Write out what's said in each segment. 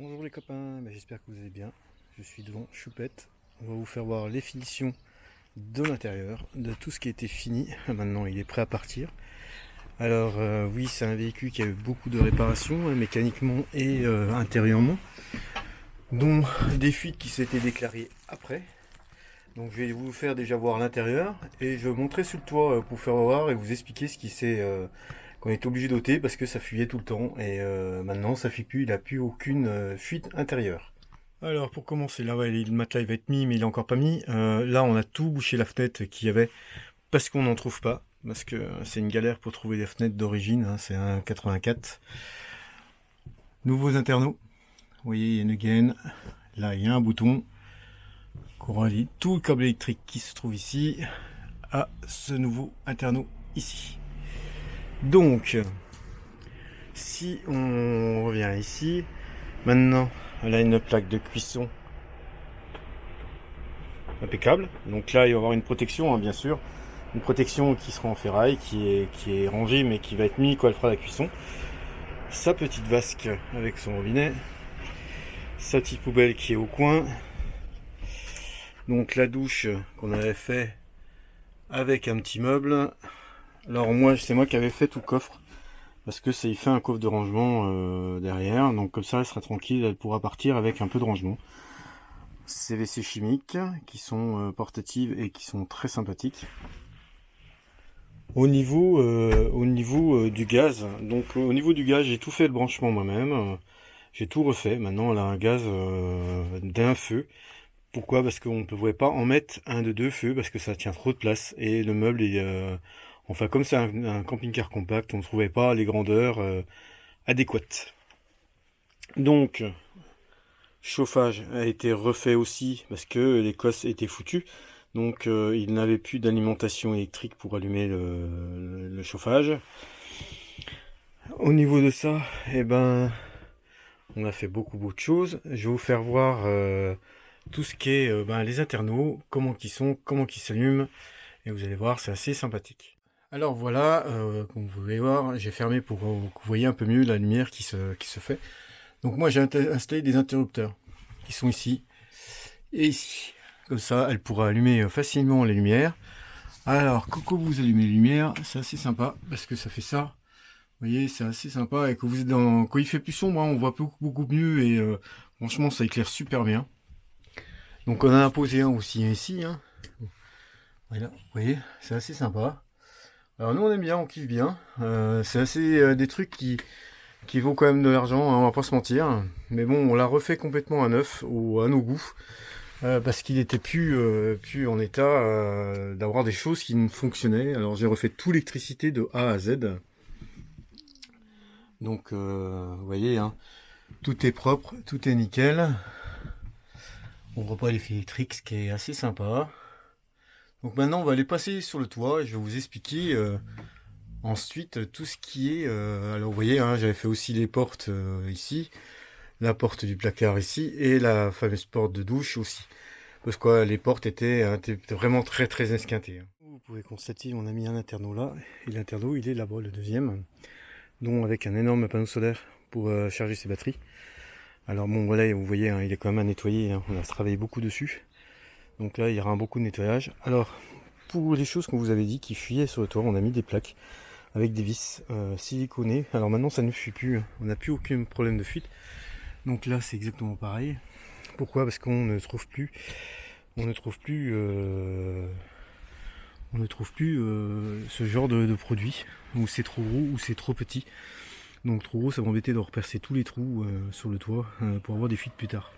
Bonjour les copains, j'espère que vous allez bien. Je suis devant Choupette. On va vous faire voir les finitions de l'intérieur, de tout ce qui a été fini. Maintenant il est prêt à partir. Alors oui, c'est un véhicule qui a eu beaucoup de réparations, mécaniquement et intérieurement, dont des fuites qui s'étaient déclarées après. Donc je vais vous faire déjà voir l'intérieur et je vais vous montrer sur le toit pour vous faire voir et vous expliquer ce qui s'est qu'on est obligé d'ôter parce que ça fuyait tout le temps et maintenant ça fuit plus, il n'a plus aucune fuite intérieure. Alors pour commencer, là ouais, le matelas il va être mis mais il est encore pas mis. Là on a tout bouché la fenêtre qu'il y avait parce qu'on n'en trouve pas. Parce que c'est une galère pour trouver les fenêtres d'origine, hein, c'est un 84. Nouveaux internaux, vous voyez il y a une gaine, là il y a un bouton. On relie tout le câble électrique qui se trouve ici à ce nouveau internaut ici. Donc, si on revient ici, maintenant, elle a une plaque de cuisson impeccable. Donc là, il va y avoir une protection, hein, bien sûr. Une protection qui sera en ferraille, qui est rangée, mais qui va être mise quand elle fera la cuisson. Sa petite vasque avec son robinet. Sa petite poubelle qui est au coin. Donc la douche qu'on avait fait avec un petit meuble. Alors moi, c'est moi qui avais fait tout le coffre. Parce que ça y fait un coffre de rangement derrière. Donc comme ça, elle sera tranquille, elle pourra partir avec un peu de rangement. CVC chimiques qui sont portatives et qui sont très sympathiques. Au niveau du gaz, donc au niveau du gaz, j'ai tout fait le branchement moi-même. J'ai tout refait. Maintenant, elle a un gaz d'un feu. Pourquoi? Parce qu'on ne pouvait pas en mettre un de deux feux parce que ça tient trop de place et le meuble est enfin comme c'est un camping-car compact, on ne trouvait pas les grandeurs adéquates. Donc chauffage a été refait aussi parce que les cosses étaient foutues. Donc il n'avait plus d'alimentation électrique pour allumer le chauffage. Au niveau de ça, eh ben on a fait beaucoup de choses. Je vais vous faire voir tout ce qui est les internaux, comment qu'ils sont, comment qu'ils s'allument. Et vous allez voir, c'est assez sympathique. Alors voilà, comme vous pouvez voir, j'ai fermé pour que vous voyez un peu mieux la lumière qui se fait. Donc moi j'ai installé des interrupteurs qui sont ici et ici. Comme ça, elle pourra allumer facilement les lumières. Alors, quand vous allumez les lumières, c'est assez sympa parce que ça fait ça. Vous voyez, c'est assez sympa et que vous êtes quand il fait plus sombre, hein, on voit beaucoup mieux et franchement, ça éclaire super bien. Donc on en a posé un aussi ici. Hein. Voilà, vous voyez, c'est assez sympa. Alors nous on aime bien, on kiffe bien. C'est assez des trucs qui vaut quand même de l'argent, hein, on va pas se mentir. Mais bon, on l'a refait complètement à neuf ou à nos goûts. Parce qu'il était plus en état d'avoir des choses qui ne fonctionnaient. Alors j'ai refait toute l'électricité de A à Z. Donc vous voyez, hein, tout est propre, tout est nickel. On reprend les fils électriques, ce qui est assez sympa. Donc maintenant on va aller passer sur le toit et je vais vous expliquer ensuite tout ce qui est... alors vous voyez, hein, j'avais fait aussi les portes ici, la porte du placard ici et la fameuse porte de douche aussi. Parce que les portes étaient vraiment très esquintées. Vous pouvez constater, on a mis un internat là, et l'interno il est là-bas, le deuxième, dont avec un énorme panneau solaire pour charger ses batteries. Alors bon voilà, vous voyez, hein, il est quand même à nettoyer, hein, on a travaillé beaucoup dessus. Donc là il y aura beaucoup de nettoyage. Alors pour les choses qu'on vous avait dit qui fuyaient sur le toit, on a mis des plaques avec des vis siliconées. Alors maintenant ça ne fuit plus, on n'a plus aucun problème de fuite. Donc là c'est exactement pareil. Pourquoi? Parce qu'on ne trouve plus, on ne trouve plus, ce genre de produit où c'est trop gros ou c'est trop petit. Donc trop gros, ça va m'embêter de repercer tous les trous sur le toit pour avoir des fuites plus tard.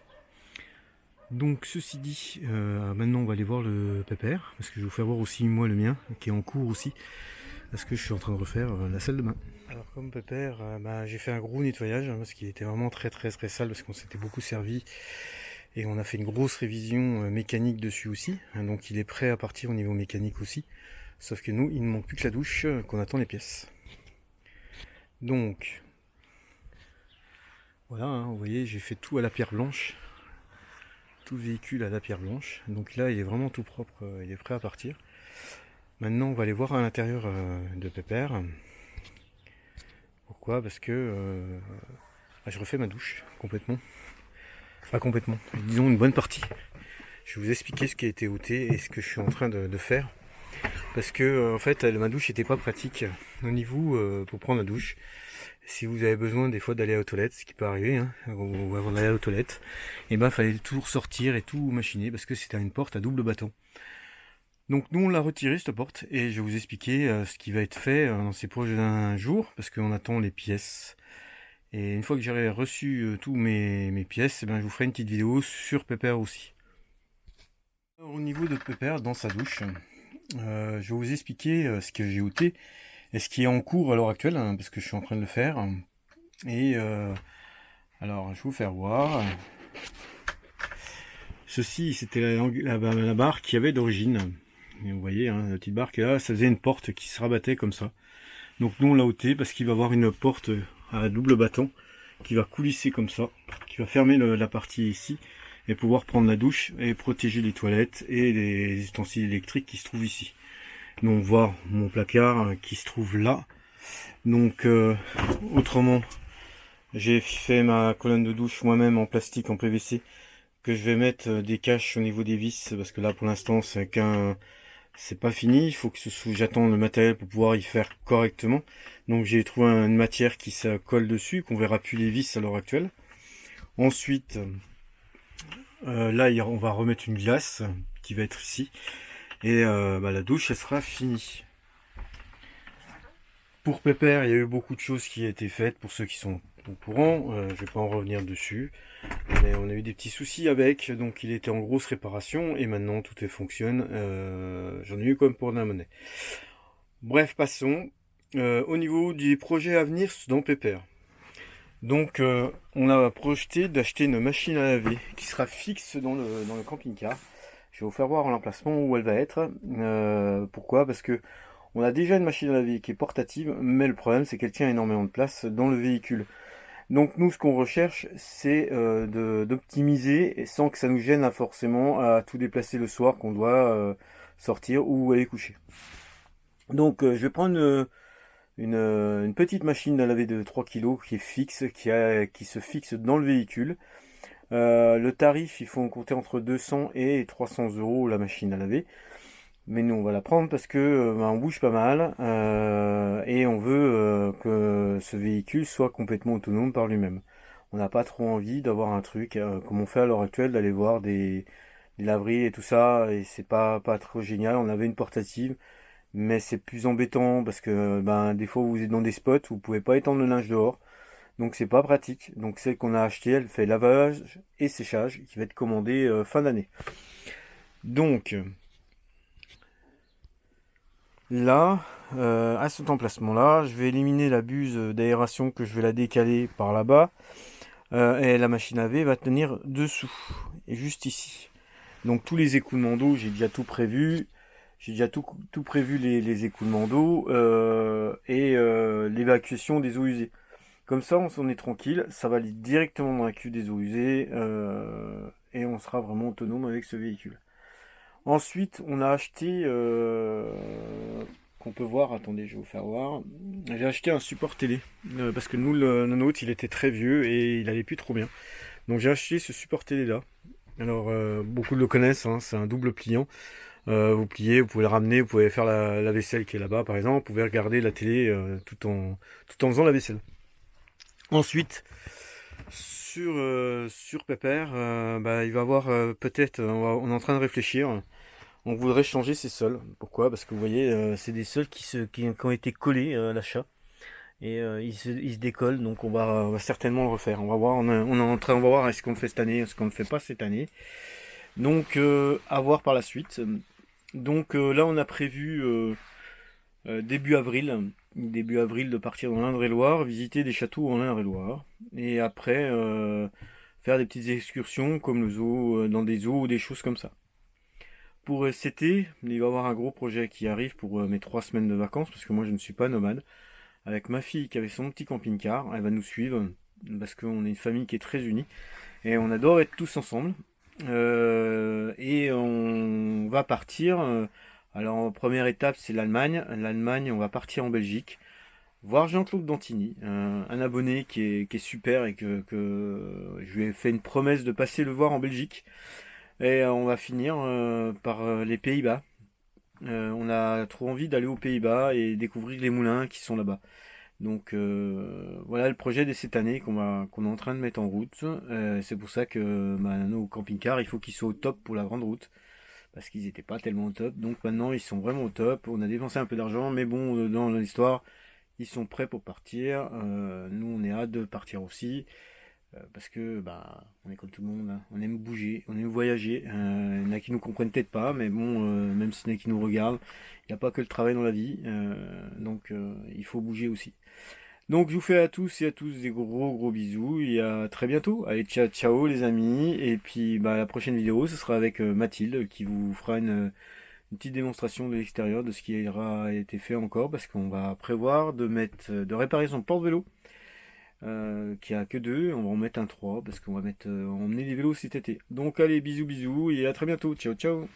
Donc ceci dit, maintenant on va aller voir le pépère parce que je vais vous faire voir aussi moi le mien qui est en cours aussi parce que je suis en train de refaire la salle de bain. Alors comme pépère, j'ai fait un gros nettoyage hein, parce qu'il était vraiment très sale parce qu'on s'était beaucoup servi. Et on a fait une grosse révision mécanique dessus aussi. Hein, donc il est prêt à partir au niveau mécanique aussi. Sauf que nous, il ne manque plus que la douche, qu'on attend les pièces. Donc, voilà, hein, vous voyez, j'ai fait tout à la pierre blanche. Tout le véhicule à la pierre blanche. Donc là, il est vraiment tout propre, il est prêt à partir. Maintenant, on va aller voir à l'intérieur de Pépère. Pourquoi? Parce que je refais ma douche complètement. Pas complètement, disons une bonne partie. Je vais vous expliquer ce qui a été ôté et ce que je suis en train de faire. Parce que en fait ma douche n'était pas pratique au niveau pour prendre la douche. Si vous avez besoin des fois d'aller aux toilettes, ce qui peut arriver, hein, ou avant d'aller aux toilettes, et ben fallait tout ressortir et tout machiner parce que c'était une porte à double battant. Donc nous on l'a retiré cette porte et je vais vous expliquer ce qui va être fait dans ces prochains jours parce qu'on attend les pièces. Et une fois que j'aurai reçu tous mes pièces, eh ben, je vous ferai une petite vidéo sur Pépère aussi. Alors, au niveau de Pépère dans sa douche, je vais vous expliquer ce que j'ai ôté et ce qui est en cours à l'heure actuelle, hein, parce que je suis en train de le faire. Et alors, je vais vous faire voir. Ceci, c'était la barre qu'il y avait d'origine. Et vous voyez, hein, la petite barre qui est là, ça faisait une porte qui se rabattait comme ça. Donc nous, on l'a ôté parce qu'il va y avoir une porte à double battant qui va coulisser comme ça, qui va fermer la partie ici et pouvoir prendre la douche et protéger les toilettes et les ustensiles électriques qui se trouvent ici. Donc on voit mon placard qui se trouve là. Donc autrement, j'ai fait ma colonne de douche moi-même en plastique, en PVC, que je vais mettre des caches au niveau des vis parce que là pour l'instant c'est pas fini. Il faut que j'attends le matériel pour pouvoir y faire correctement. Donc j'ai trouvé une matière qui se colle dessus, qu'on verra plus les vis à l'heure actuelle. Ensuite, là on va remettre une glace qui va être ici. Et la douche elle sera finie. Pour Pépère, il y a eu beaucoup de choses qui ont été faites pour ceux qui sont au courant. Je vais pas en revenir dessus. Mais on a eu des petits soucis avec, donc il était en grosse réparation et maintenant tout fonctionne. J'en ai eu comme pour de la monnaie. Bref, passons. Au niveau des projets à venir dans Pépère. Donc on a projeté d'acheter une machine à laver qui sera fixe dans le camping-car. Je vais vous faire voir l'emplacement où elle va être. Pourquoi? Parce que on a déjà une machine à laver qui est portative, mais le problème c'est qu'elle tient énormément de place dans le véhicule. Donc nous ce qu'on recherche c'est d'optimiser sans que ça nous gêne forcément à tout déplacer le soir qu'on doit sortir ou aller coucher. Donc je vais prendre une petite machine à laver de 3 kg qui est fixe, qui se fixe dans le véhicule. Le tarif, il faut en compter entre 200 et 300 € la machine à laver. Mais nous, on va la prendre parce que on bouge pas mal et on veut que ce véhicule soit complètement autonome par lui-même. On n'a pas trop envie d'avoir un truc comme on fait à l'heure actuelle, d'aller voir des laveries et tout ça, et c'est pas trop génial. On avait une portative, mais c'est plus embêtant parce que des fois vous êtes dans des spots où vous pouvez pas étendre le linge dehors. Donc c'est pas pratique. Donc celle qu'on a achetée, elle fait lavage et séchage qui va être commandée fin d'année. Donc là, à cet emplacement là, je vais éliminer la buse d'aération que je vais la décaler par là-bas. Et la machine à laver va tenir dessous. Et juste ici. Donc tous les écoulements d'eau, j'ai déjà tout prévu. J'ai déjà tout prévu les écoulements d'eau et l'évacuation des eaux usées. Comme ça, on s'en est tranquille, ça va aller directement dans la cuve des eaux usées et on sera vraiment autonome avec ce véhicule. Ensuite, on a acheté, qu'on peut voir, attendez, je vais vous faire voir. J'ai acheté un support télé parce que nous, le nôtre, il était très vieux et il allait plus trop bien. Donc j'ai acheté ce support télé là. Alors beaucoup le connaissent, hein, c'est un double pliant. Vous pliez, vous pouvez le ramener, vous pouvez faire la vaisselle qui est là-bas par exemple, vous pouvez regarder la télé tout en faisant la vaisselle. Ensuite, sur Pépère, il va avoir peut-être, on est en train de réfléchir, on voudrait changer ses sols. Pourquoi? Parce que vous voyez, c'est des sols qui ont été collés à l'achat et ils se décollent, donc on va certainement le refaire. On va voir, on est en train, on va voir est-ce qu'on le fait cette année, est-ce qu'on le fait pas cette année. Donc à voir par la suite. Donc là on a prévu début avril de partir dans l'Indre-et-Loire, visiter des châteaux en Indre-et-Loire, et après faire des petites excursions comme le zoo, dans des zoos ou des choses comme ça. Pour cet été, il va y avoir un gros projet qui arrive pour mes 3 semaines de vacances, parce que moi je ne suis pas nomade. Avec ma fille qui avait son petit camping-car, elle va nous suivre, parce qu'on est une famille qui est très unie, et on adore être tous ensemble. Et on va partir. Alors, première étape, c'est l'Allemagne. L'Allemagne, on va partir en Belgique. voir Jean-Claude Dantini, un abonné qui est super et que je lui ai fait une promesse de passer le voir en Belgique. Et on va finir par les Pays-Bas. On a trop envie d'aller aux Pays-Bas et découvrir les moulins qui sont là-bas. Donc voilà le projet de cette année qu'on est en train de mettre en route. C'est pour ça que nos camping-cars, il faut qu'ils soient au top pour la grande route. Parce qu'ils n'étaient pas tellement au top. Donc maintenant, ils sont vraiment au top. On a dépensé un peu d'argent, mais bon, dans l'histoire, ils sont prêts pour partir. Nous, on est hâte de partir aussi. Parce que on est comme tout le monde, hein. On aime bouger, on aime voyager. Il y en a qui nous comprennent peut-être pas, mais bon, même s'il y en a qui nous regardent, il n'y a pas que le travail dans la vie. Donc il faut bouger aussi. Donc je vous fais à tous et à tous des gros gros bisous et à très bientôt. Allez, ciao ciao les amis. Et puis la prochaine vidéo, ce sera avec Mathilde qui vous fera une petite démonstration de l'extérieur de ce qui aura été fait encore parce qu'on va prévoir de réparer son porte-vélo qui a que deux. On va en mettre un 3 parce qu'on va emmener des vélos cet été. Donc allez, bisous bisous et à très bientôt. Ciao ciao.